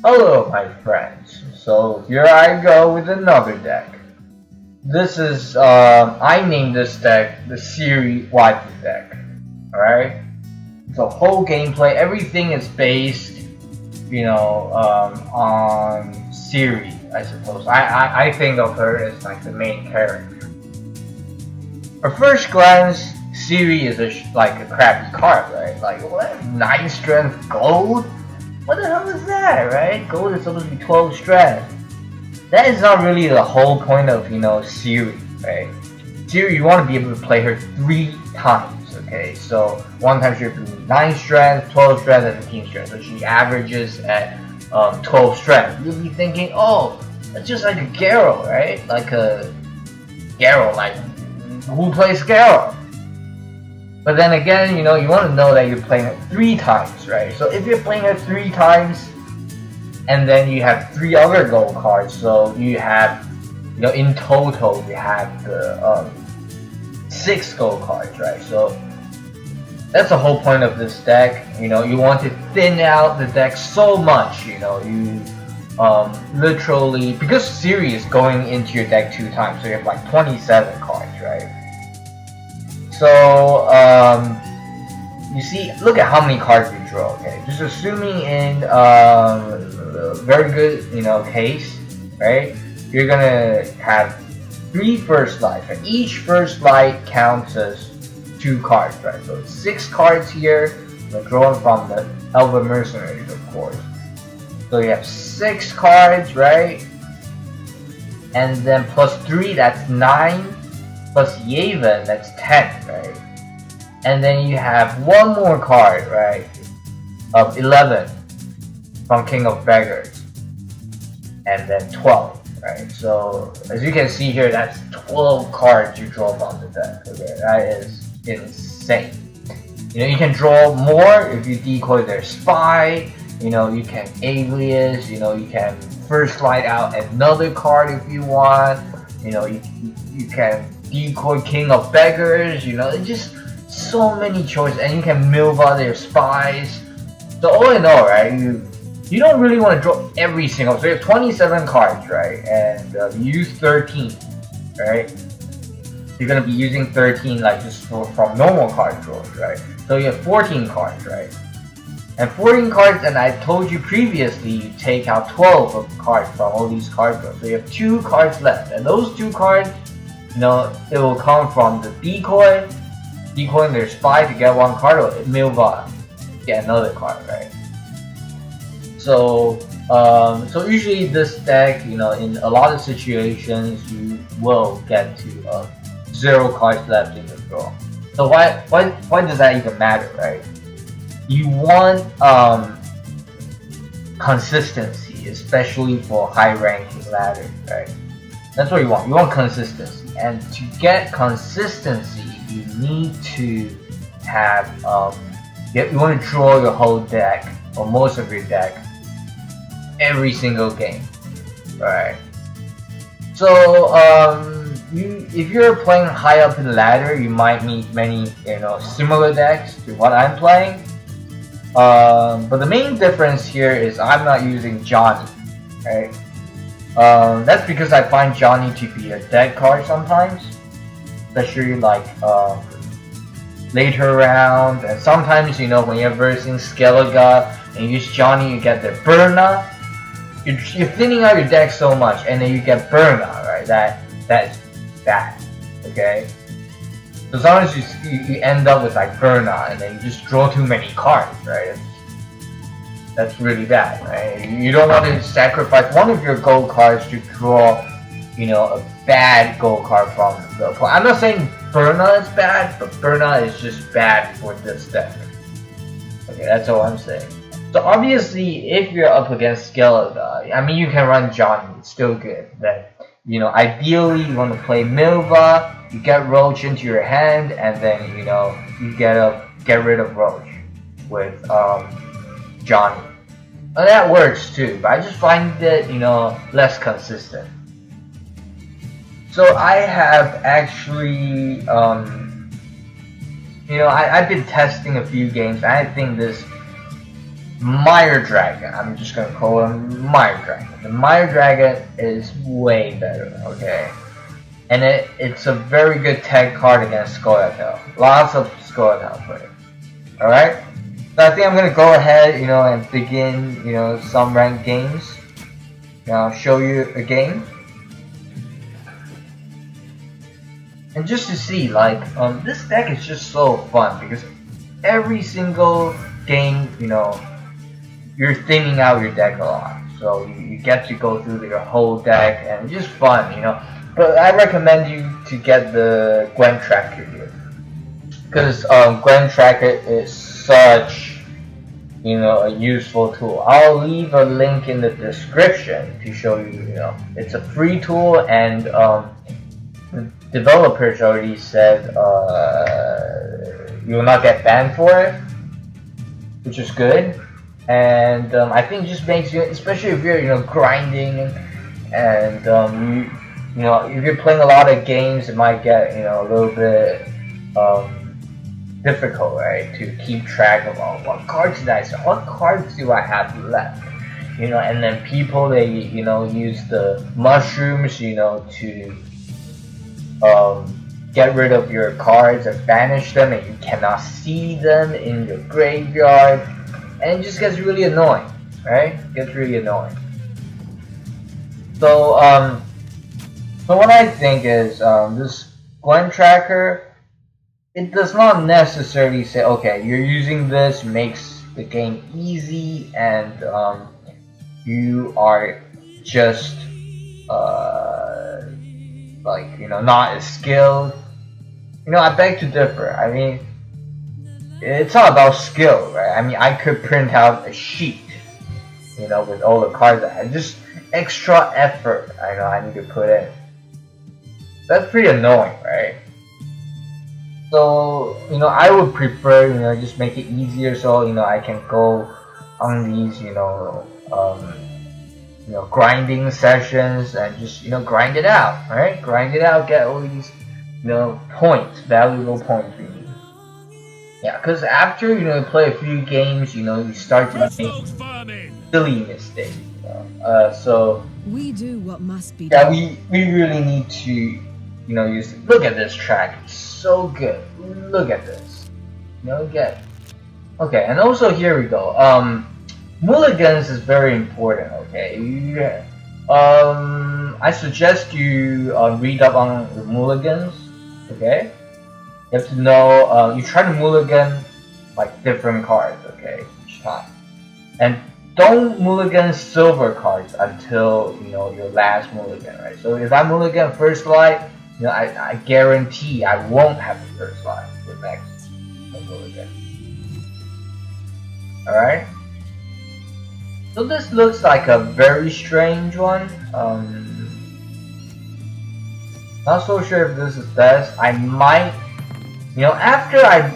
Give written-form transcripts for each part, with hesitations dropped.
Hello, my friends. So here I go with another deck. This is I named this deck the Ciri Waifu deck. All right. The whole gameplay, everything is based, on Ciri. I suppose. I think of her as like the main character. At first glance, Ciri is like a crappy card, right? Like what? 9 strength gold? What the hell is that, right? Gold is supposed to be 12 strength. That is not really the whole point of, Ciri, right? Ciri, you want to be able to play her 3 times, okay? So, one time she'll be 9 strength, 12 strength, and 15 strength. So she averages at 12 strength. You'll be thinking, oh, that's just like a Garo, right? Like a Garo, like, who plays Garo? But then again, you want to know that you're playing it 3 times, right? So if you're playing it 3 times, and then you have 3 other gold cards, so you have, in total, you have the 6 gold cards, right? So that's the whole point of this deck. You want to thin out the deck so much, you literally, because Ciri is going into your deck 2 times, so you have like 27 cards, right? So, you see, look at how many cards you draw, okay? Just assuming in very good, case, right? You're gonna have 3 first light, and each first light counts as 2 cards, right? So 6 cards here, we're drawing from the Elven Mercenaries, of course. So you have 6 cards, right? And then plus 3, that's 9. Plus Yavin, that's 10, right? And then you have one more card, right? Of 11 from King of Beggars. And then 12, right? So, as you can see here, that's 12 cards you draw from the deck. Okay, that is insane. You can draw more if you decoy their spy. You can alias. You can first light out another card if you want. You can decoy King of Beggars, it's just so many choices, and you can Milva their spies. So all in all, right, you don't really want to draw every single, so you have 27 cards, right, and you use 13, right? You're going to be using 13 like just from normal card draws, right? So you have 14 cards, right? And 14 cards, and I told you previously, you take out 12 of the cards from all these card draws. So you have 2 cards left, and those 2 cards, it will come from the decoying their spy to get 1 card, or Milva get another card, right? So, so usually this deck, in a lot of situations, you will get to 0 cards left in the draw. So why does that even matter, right? You want consistency, especially for high-ranking ladders, right? That's what you want. You want consistency, and to get consistency, you need to have you want to draw your whole deck or most of your deck every single game, right? So if you're playing high up in the ladder, you might meet many similar decks to what I'm playing. But the main difference here is I'm not using Johnny, right? That's because I find Johnny to be a dead card sometimes, especially like later round, and sometimes when you're versing Skellige and you use Johnny, you get the Burna. You're thinning out your deck so much, and then you get Burna, right? That's bad, okay? So sometimes you end up with like Burna, and then you just draw too many cards, right? That's really bad, right? You don't want to sacrifice one of your gold cards to draw, a bad gold card from the opponent. I'm not saying Burna is bad, but Burna is just bad for this deck. Okay, that's all I'm saying. So obviously, if you're up against Skellige, I mean, you can run Johnny, it's still good. But, ideally, you want to play Milva, you get Roach into your hand, and then, you get rid of Roach with, Johnny. And that works too, but I just find it, less consistent. So I have actually, I've been testing a few games, and I think this Mire Dragon. I'm just gonna call him Mire Dragon. The Mire Dragon is way better, okay? And it's a very good tag card against Scoia'tael. Lots of Scoia'tael players. Alright? So I think I'm gonna go ahead, and begin, some ranked games. I'll show you a game. And just to see, like, this deck is just so fun because every single game, you're thinning out your deck a lot. So you get to go through your whole deck and it's just fun, But I recommend you to get the Gwent Tracker here. Because Gwent Tracker is such, a useful tool. I'll leave a link in the description to show you, it's a free tool and the developers already said you will not get banned for it, which is good. And I think it just makes you, especially if you're grinding and if you're playing a lot of games, it might get a little bit difficult, right, to keep track of what cards did I sell, what cards do I have left, and then people they use the mushrooms to get rid of your cards and banish them, and you cannot see them in your graveyard, and it just gets really annoying, right? It gets really annoying. So so what I think is this Gwent Tracker, it does not necessarily say, okay, you're using this makes the game easy and you are just not as skilled. I beg to differ. I mean, it's all about skill, right? I mean, I could print out a sheet, with all the cards I had. Just extra effort I need to put in. That's pretty annoying, right? So, I would prefer, just make it easier so, I can go on these, grinding sessions and just, grind it out, right? Grind it out, get all these, points, valuable points we need. Yeah, because after, you play a few games, you start to make silly mistakes, so... We do what must be done. done. We really need to, use it. Look at this track, it's so good. Look at this. Okay, and also here we go. Mulligans is very important, okay? I suggest you read up on the mulligans, okay? You have to know, you try to mulligan like different cards, okay, each time. And don't mulligan silver cards until, your last mulligan, right? So if I mulligan first light, I guarantee I won't have the first light for next mulligan. Alright? So this looks like a very strange one. Not so sure if this is best. I might, after I,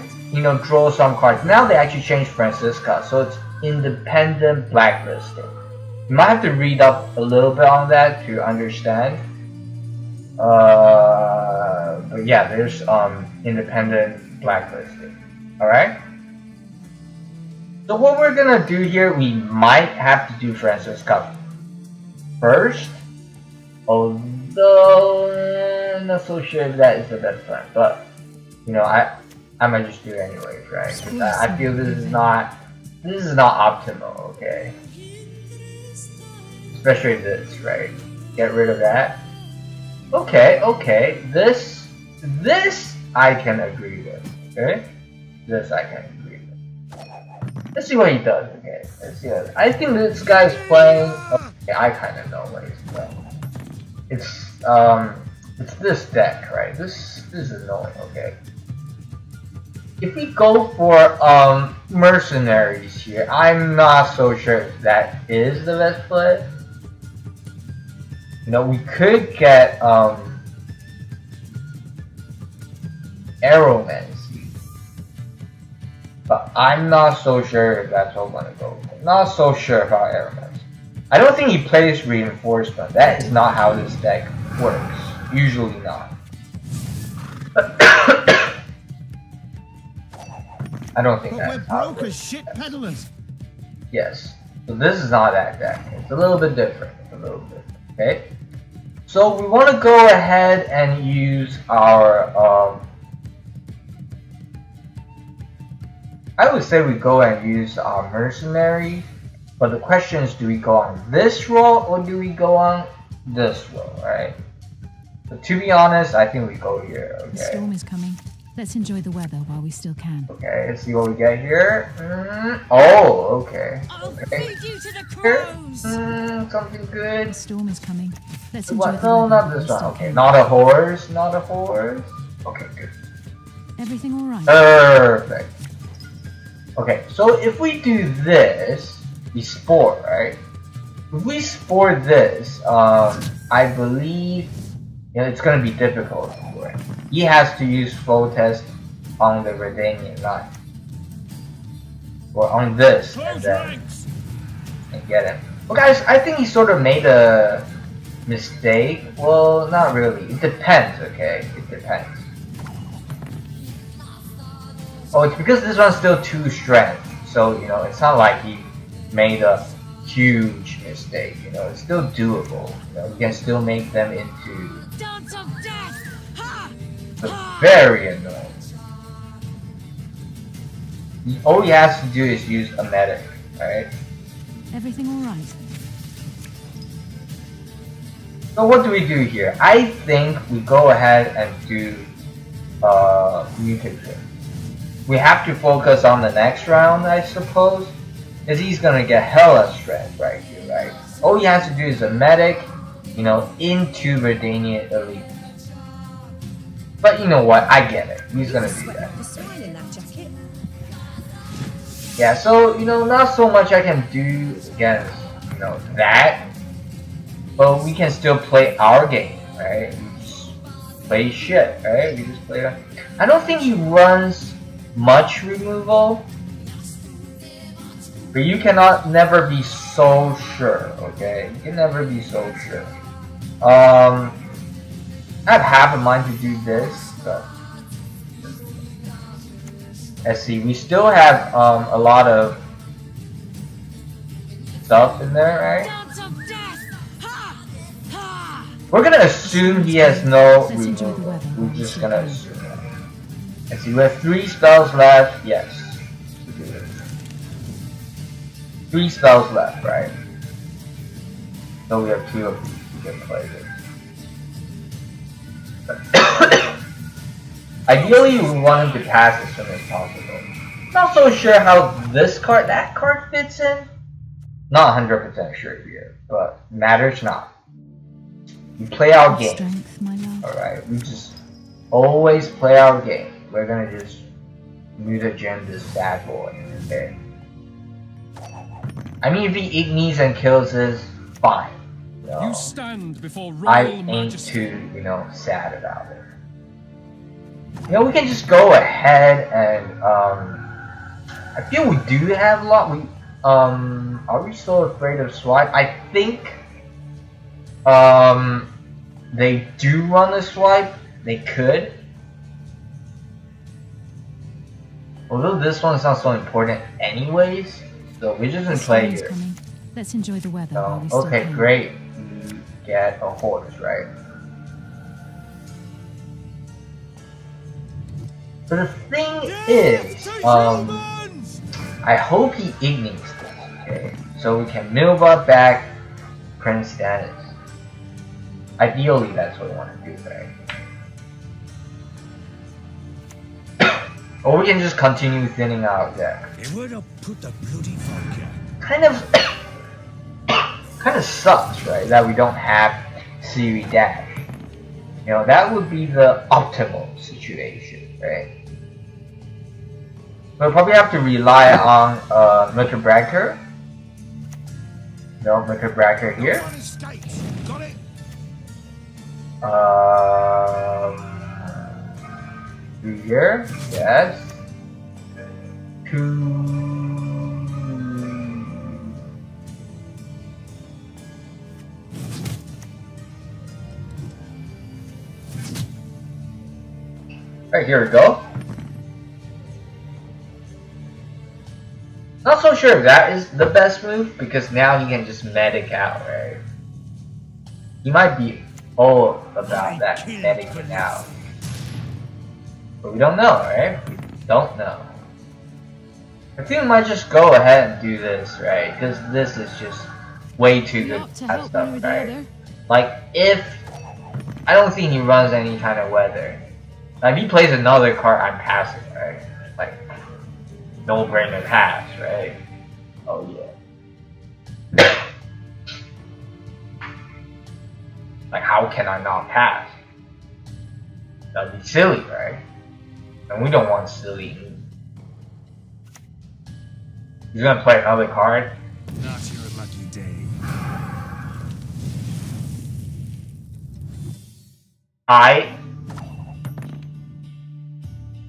draw some cards. Now they actually changed Francisca, so it's independent blacklisting. You might have to read up a little bit on that to understand. But yeah, there's independent blacklisting. Alright? So what we're gonna do here, we might have to do Francisca first. Although I'm not so sure if that is the best plan. But I might just do it anyways, right? Because I feel this is not optimal, okay? Especially this, right? Get rid of that. Okay, this I can agree with, okay? This I can agree with. Let's see what he does, okay? Let's see what, I think this guy's playing, okay, I kind of know what he's playing. It's this deck, right? This is annoying, okay? If we go for mercenaries here, I'm not so sure if that is the best play. We could get Aeromancy, but I'm not so sure if that's what I'm gonna go for. Not so sure about Aeromancy. I don't think he plays Reinforcement. That is not how this deck works. Usually not. I don't think But that's we're how broke as shit peddlers. Yes. So this is not that deck. It's a little bit different. Okay. So we want to go ahead and use our I would say we go and use our mercenary, but the question is, do we go on this roll or do we go on this roll, right? But to be honest, I think we go here. Okay. The storm is coming. Let's enjoy the weather while we still can. Okay, let's see what we get here. Oh, okay. I'll Okay. feed you to the Here, crows. something good. The storm is coming. Let's enjoy What? the No, weather not while we this one. still Okay, can. not a horse. Not a horse. Okay, good. Everything all right? Perfect. Okay, so if we do this, we spore, right? If we spore this, I believe it's gonna be difficult for him. He has to use flow test on the Redanian line. Or on this, and then get him. Well guys, I think he sort of made a mistake. Well, not really. It depends, okay? It depends. Oh, it's because this one's still 2 strength. So, you know, it's not like he made a huge mistake. You know, it's still doable. You know, you can still make them into Dance of death. Ha! very annoying. All he has to do is use a medic, right? Everything all right? So what do we do here? I think we go ahead and do mutagen. We have to focus on the next round, I suppose, because he's gonna get hella strength right here, right? All he has to do is a medic, you know, into Verdanian Elite. But you know what? I get it. He's gonna do that. Yeah, so, you know, not so much I can do against, you know, that. But we can still play our game, right? We just play shit, right? We just play. I don't think he runs much removal. But you cannot never be so sure, okay? You can never be so sure. I have half a mind to do this, but let's see, we still have a lot of stuff in there, right? Dance of death. Ha! Ha! We're gonna assume he has no Let's enjoy the removal. weather We're while just we gonna still assume that. Let's see, we have 3 spells left. Yes. 3 spells left, right? So we have 2 of these. We can play this. Ideally, we want him to pass as soon as possible. Not so sure how that card fits in. Not 100% sure here, but matters not. We play our game. Strength, my love. Alright, we just always play our game. We're gonna just mutagen this bad boy, okay? I mean, if he ignites and kills us, fine. You know, You stand before I royal ain't majesty. too, you know, sad about it. You know, we can just go ahead and, I feel we do have a lot. Are we still afraid of swipe? I think, they do run a swipe. They could. Although this one's not so important anyways, so we're just gonna The play storm's here. coming. Let's enjoy the weather while So, we still okay, can. great. We get a horse, right? But the thing is, I hope he ignites this, okay? So we can Milva back Prince Stannis. Ideally, that's what we want to do, right? Or we can just continue thinning out deck. Kind of sucks, right? That we don't have Ciri dash. You know, that would be the optimal situation, right? We'll probably have to rely on Mr. Breaker. No, Mr. Breaker here. Here, yes. 2. Alright, here we go. Not so sure if that is the best move because now he can just medic out, right? He might be all about that medicing out. But we don't know, right? We don't know. I think we might just go ahead and do this, right? Because this is just way too good at stuff, right? Like, if... I don't think he runs any kind of weather. Like, if he plays another card, I'm passing, right? Like, no-brainer pass, right? Oh, yeah. Like, how can I not pass? That'd be silly, right? And we don't want silly. He's gonna play another card. Not your lucky day.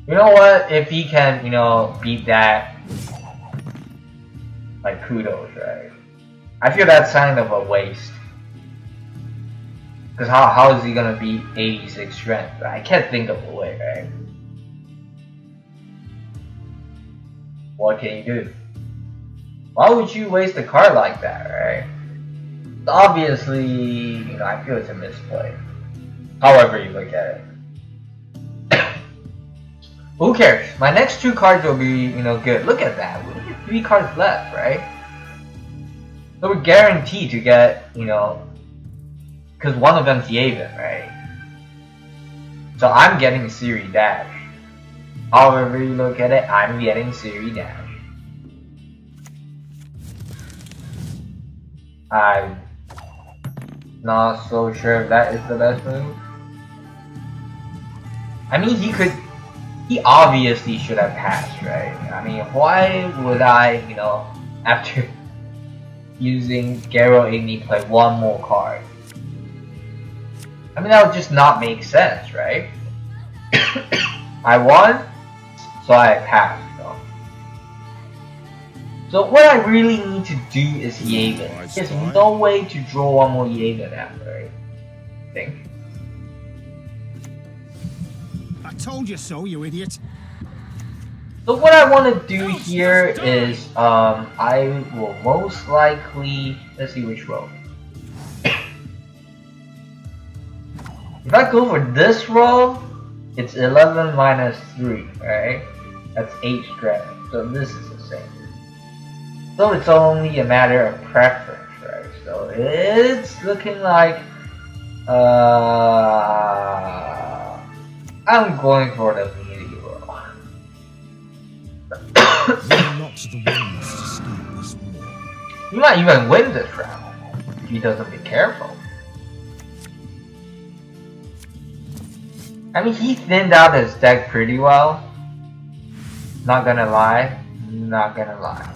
You know what? If he can, you know, beat that, like, kudos, right? I feel that's kind of a waste. Because how is he gonna beat 86 strength? I can't think of a way, right? What can you do? Why would you waste a card like that, right? Obviously, you know, I feel it's a misplay. However you look at it. Who cares? My next 2 cards will be, you know, good. Look at that. We only have 3 cards left, right? So we're guaranteed to get, you know, because one of them's Yavin, right? So I'm getting Ciri Dash. However you look at it, I'm getting Ciri Dash. I'm not so sure if that is the best move. I mean, he obviously should have passed, right? I mean, why would I, you know, after using Garo Igni play one more card? I mean, that would just not make sense, right? I won, so I passed. So what I really need to do is Yavin. There's no way to draw one more Yavin after, right? I think. I told you so, you idiot. So what I want to do here is, I will most likely, let's see which row. If I go for this row, it's 11 minus 3, right? That's 8 strength. So this is the same. So it's only a matter of preference, right? So it's looking like I'm going for the meteor. You're not the ones to start this war. He might even win this round if he doesn't be careful. I mean, he thinned out his deck pretty well. Not gonna lie. Not gonna lie.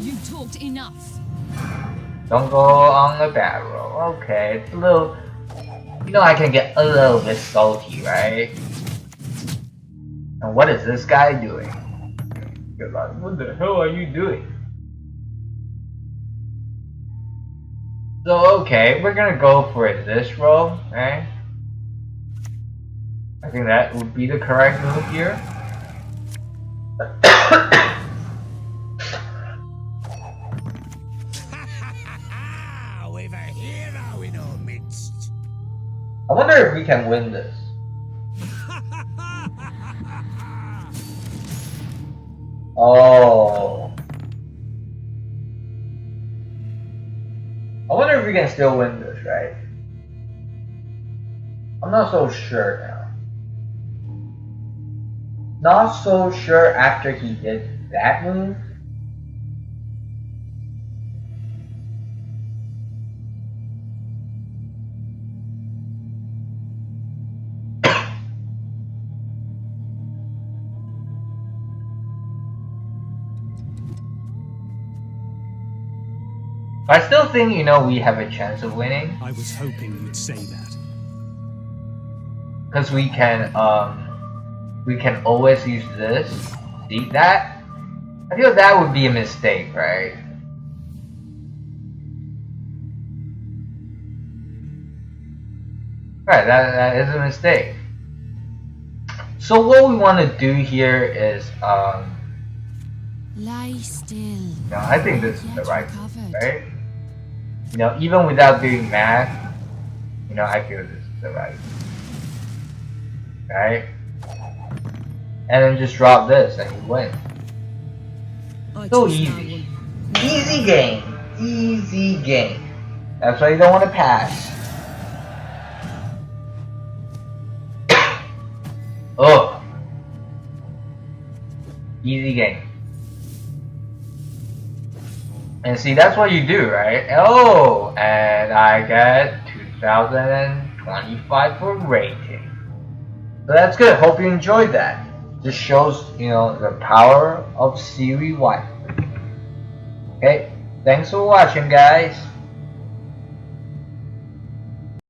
You talked enough. Don't go on the bad roll. Okay, it's a little... You know I can get a little bit salty, right? And what is this guy doing? You're like, what the hell are you doing? So, okay, we're gonna go for this roll, right? I think that would be the correct move here. We've a hero in our midst. I wonder if we can win this. Oh. I wonder if we can still win this, right? I'm not so sure now. Not so sure after he did that move. I still think, you know, we have a chance of winning. I was hoping you'd say that. Because we can always use this. See that? I feel that would be a mistake, right? Right, that is a mistake. So what we want to do here is, Lie still. I think this is the Get right, recovered. right? Even without doing math, I feel this is the right? And then just drop this and you win. So easy. Easy game. Easy game. That's why you don't want to pass. Oh. Easy game. And see, that's what you do, right? Oh, and I get 2025 for rating. So that's good. Hope you enjoyed that. Just shows, the power of Ciri Waifu. Okay, thanks for watching, guys.